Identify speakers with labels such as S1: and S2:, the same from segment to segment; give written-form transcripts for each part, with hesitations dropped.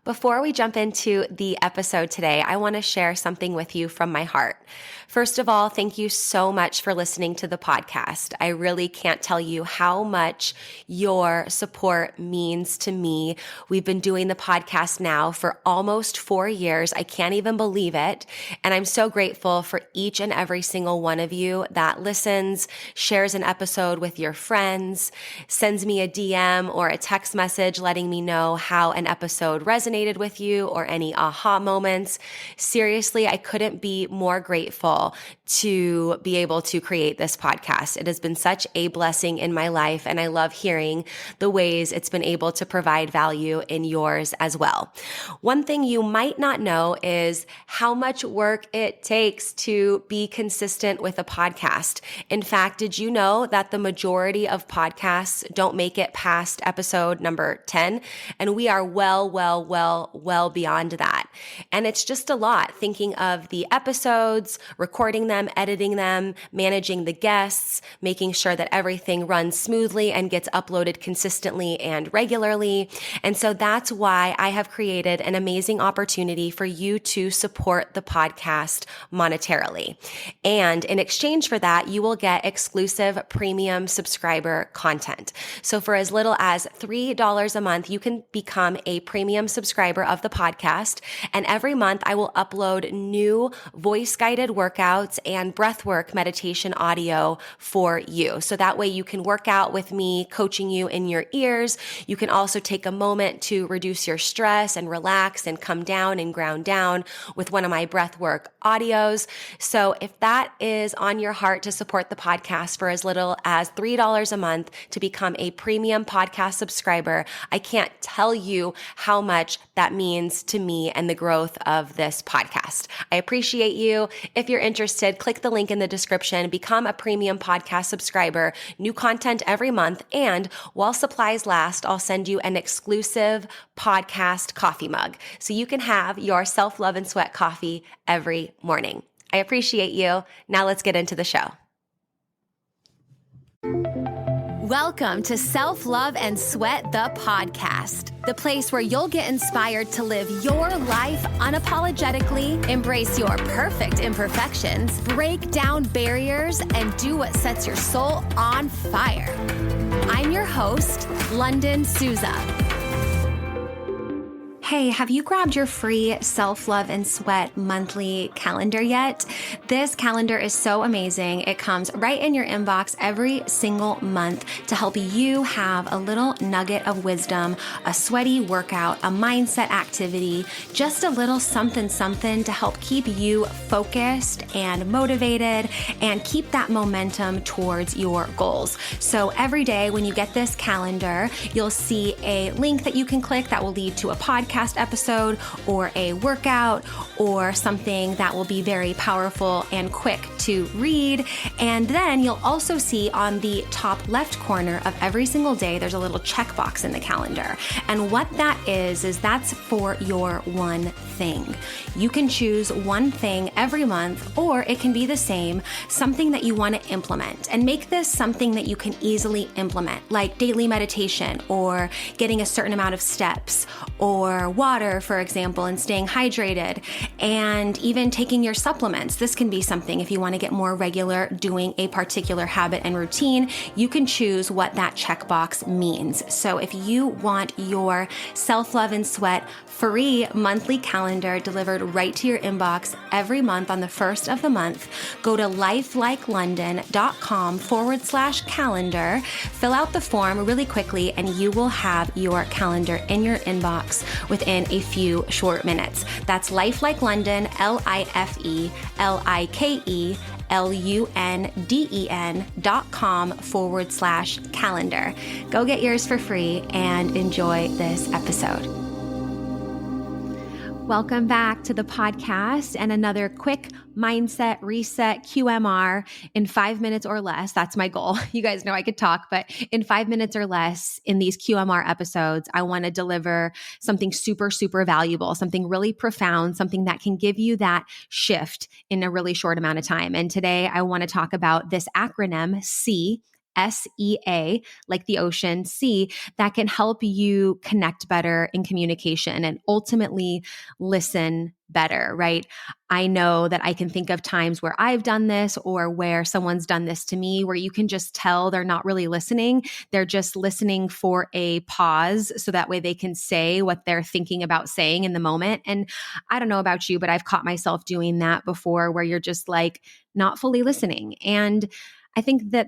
S1: Before we jump into the episode today, I want to share something with you from my heart. First of all, thank you so much for listening to the podcast. I really can't tell you how much your support means to me. We've been doing the podcast now for almost 4 years. I can't even believe it. And I'm so grateful for each and every single one of you that listens, shares an episode with your friends, sends me a DM or a text message letting me know how an episode resonated with you or any aha moments. Seriously, I couldn't be more grateful to be able to create this podcast. It has been such a blessing in my life, and I love hearing the ways it's been able to provide value in yours as well. One thing you might not know is how much work it takes to be consistent with a podcast. In fact, did you know that the majority of podcasts don't make it past episode number 10? And we are well beyond that. And it's just a lot thinking of the episodes, recording them, editing them, managing the guests, making sure that everything runs smoothly and gets uploaded consistently and regularly. And so that's why I have created an amazing opportunity for you to support the podcast monetarily. And in exchange for that, you will get exclusive premium subscriber content. So for as little as $3 a month, you can become a premium subscriber of the podcast. And every month I will upload new voice-guided workouts and breathwork meditation audio for you. So that way you can work out with me, coaching you in your ears. You can also take a moment to reduce your stress and relax and come down and ground down with one of my breathwork audios. So if that is on your heart to support the podcast for as little as $3 a month to become a premium podcast subscriber, I can't tell you how much that means to me and the growth of this podcast. I appreciate you. If you're interested, click the link in the description, become a premium podcast subscriber, new content every month, and while supplies last, I'll send you an exclusive podcast coffee mug so you can have your self-love and sweat coffee every morning. I appreciate you. Now let's get into the show. Welcome to Self-Love and Sweat, the podcast, the place where you'll get inspired to live your life unapologetically, embrace your perfect imperfections, break down barriers, and do what sets your soul on fire. I'm your host, Lunden Souza. Hey, have you grabbed your free Self-Love and Sweat monthly calendar yet? This calendar is so amazing. It comes right in your inbox every single month to help you have a little nugget of wisdom, a sweaty workout, a mindset activity, just a little something to help keep you focused and motivated and keep that momentum towards your goals. So every day when you get this calendar, you'll see a link that you can click that will lead to a podcast episode or a workout or something that will be very powerful and quick to read. And then you'll also see on the top left corner of every single day, there's a little checkbox in the calendar. And what that is that's for your one thing. You can choose one thing every month, or it can be the same, something that you want to implement, and make this something that you can easily implement, like daily meditation or getting a certain amount of steps or water, for example, and staying hydrated, and even taking your supplements. This can be something if you want to get more regular doing a particular habit and routine, you can choose what that checkbox means. So if you want your Self-Love and Sweat free monthly calendar delivered right to your inbox every month on the first of the month, go to lifelikeLondon.com/calendar, fill out the form really quickly, and you will have your calendar in your inbox within a few short minutes. That's lifelikeLondon, lifelikeLondon.com/calendar. Go get yours for free and enjoy this episode. Welcome back to the podcast and another quick mindset reset QMR in 5 minutes or less. That's my goal. You guys know I could talk, but in 5 minutes or less in these QMR episodes, I want to deliver something super valuable, something really profound, something that can give you that shift in a really short amount of time. And today I want to talk about this acronym, S.E.A. S.E.A, like the ocean, C, that can help you connect better in communication and ultimately listen better, right? I know that I can think of times where I've done this or where someone's done this to me, where you can just tell they're not really listening. They're just listening for a pause so that way they can say what they're thinking about saying in the moment. And I don't know about you, but I've caught myself doing that before where you're just like not fully listening. And I think that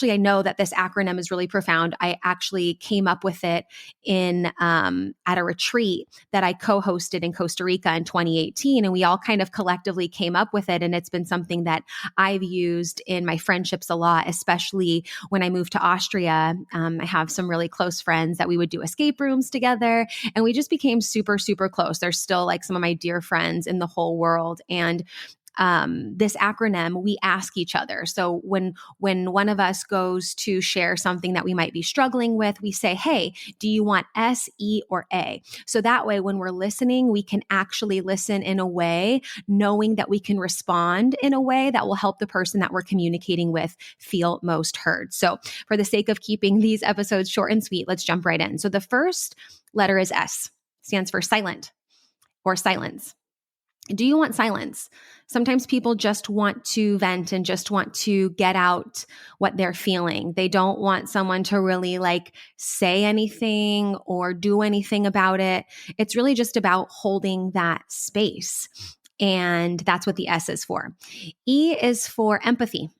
S1: I know that this acronym is really profound. I actually came up with it at a retreat that I co-hosted in Costa Rica in 2018. And we all kind of collectively came up with it. And it's been something that I've used in my friendships a lot, especially when I moved to Austria. I have some really close friends that we would do escape rooms together. And we just became super, super close. They're still like some of my dear friends in the whole world. And this acronym, we ask each other. So when one of us goes to share something that we might be struggling with, we say, hey, do you want S, E, or A? So that way, when we're listening, we can actually listen in a way, knowing that we can respond in a way that will help the person that we're communicating with feel most heard. So for the sake of keeping these episodes short and sweet, let's jump right in. So the first letter is S, stands for silent or silence. Do you want silence? Sometimes people just want to vent and just want to get out what they're feeling. They don't want someone to really like say anything or do anything about it. It's really just about holding that space. And that's what the S is for. E is for empathy.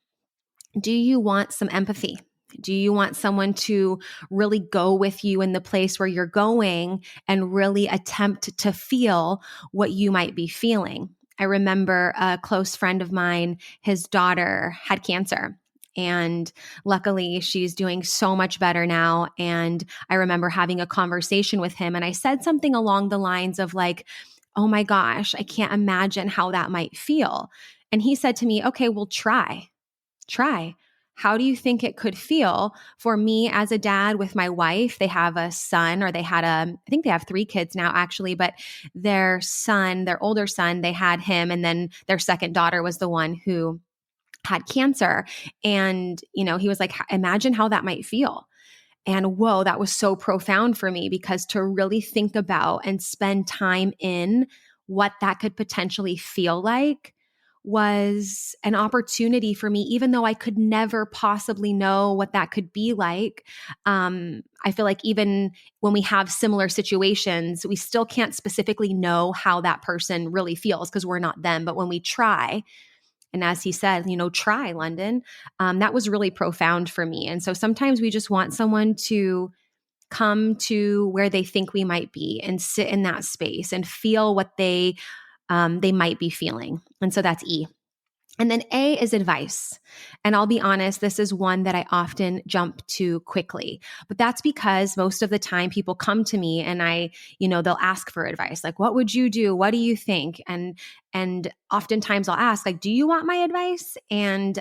S1: Do you want some empathy? Do you want someone to really go with you in the place where you're going and really attempt to feel what you might be feeling? I remember a close friend of mine, his daughter had cancer. And luckily, she's doing so much better now. And I remember having a conversation with him. And I said something along the lines of like, oh my gosh, I can't imagine how that might feel. And he said to me, okay, well, try. How do you think it could feel for me as a dad with my wife? They have a son, or I think they have 3 kids now actually, but their older son, they had him. And then their second daughter was the one who had cancer. And, he was like, imagine how that might feel. And whoa, that was so profound for me, because to really think about and spend time in what that could potentially feel like was an opportunity for me, even though I could never possibly know what that could be like. I feel like even when we have similar situations, we still can't specifically know how that person really feels because we're not them. But when we try, and as he said, try, Lunden, that was really profound for me. And so sometimes we just want someone to come to where they think we might be and sit in that space and feel what they might be feeling. And so that's E. And then A is advice. And I'll be honest, this is one that I often jump to quickly. But that's because most of the time people come to me and they'll ask for advice. Like, what would you do? What do you think? And oftentimes I'll ask, like, do you want my advice? And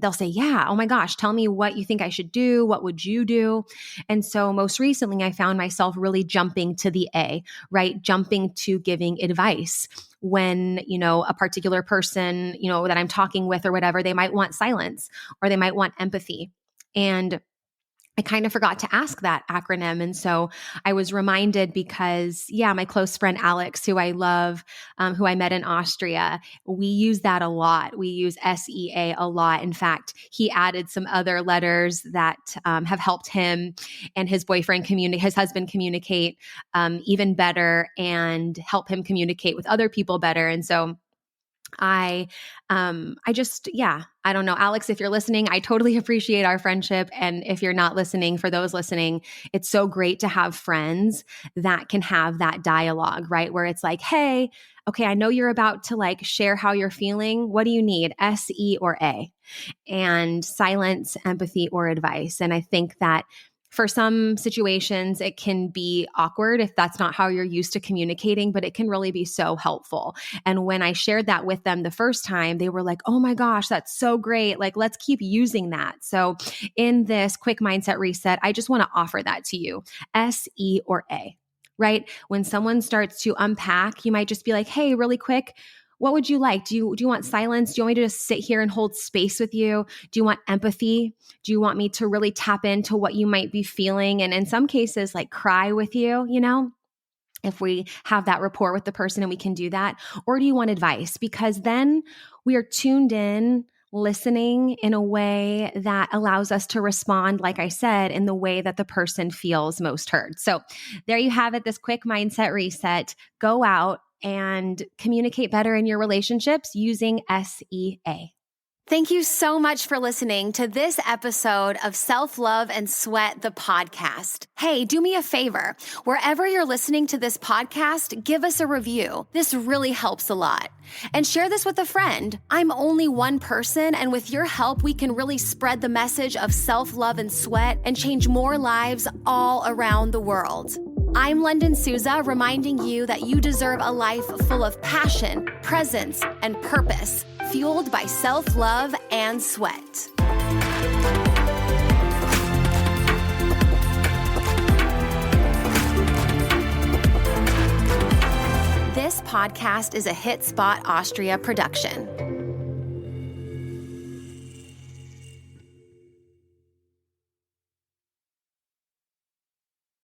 S1: they'll say, yeah, oh my gosh, tell me what you think I should do. What would you do? And so most recently, I found myself really jumping to the A, right? Jumping to giving advice when, a particular person, that I'm talking with or whatever, they might want silence or they might want empathy. And I kind of forgot to ask that acronym. And so I was reminded because, my close friend Alex, who I love, who I met in Austria, we use that a lot. We use S.E.A a lot. In fact, he added some other letters that have helped him and his husband communicate even better and help him communicate with other people better. And so I don't know, Alex, if you're listening, I totally appreciate our friendship. And if you're not listening, for those listening, it's so great to have friends that can have that dialogue, right? Where it's like, hey, okay, I know you're about to like share how you're feeling. What do you need? S, E, or A? And silence, empathy, or advice. And I think that for some situations, it can be awkward if that's not how you're used to communicating, but it can really be so helpful. And when I shared that with them the first time, they were like, oh my gosh, that's so great. Like, let's keep using that. So in this quick mindset reset, I just want to offer that to you, S, E, or A, right? When someone starts to unpack, you might just be like, hey, really quick,
S2: What would you like? Do you want silence? Do you want me to just sit here and hold space with you? Do you want empathy? Do you want me to really tap into what you might be feeling? And in some cases, like cry with you, if we have that rapport with the person and we can do that? Or do you want advice? Because then we are tuned in, listening in a way that allows us to respond, like I said, in the way that the person feels most heard. So there you have it, this quick mindset reset. Go out and communicate better in your relationships using S.E.A.
S1: Thank you so much for listening to this episode of Self-Love and Sweat, the podcast. Hey, do me a favor. Wherever you're listening to this podcast, give us a review. This really helps a lot. And share this with a friend. I'm only one person, and with your help, we can really spread the message of self-love and sweat and change more lives all around the world. I'm Lunden Souza, reminding you that you deserve a life full of passion, presence, and purpose, fueled by self-love and sweat. This podcast is a HitSpot Austria production.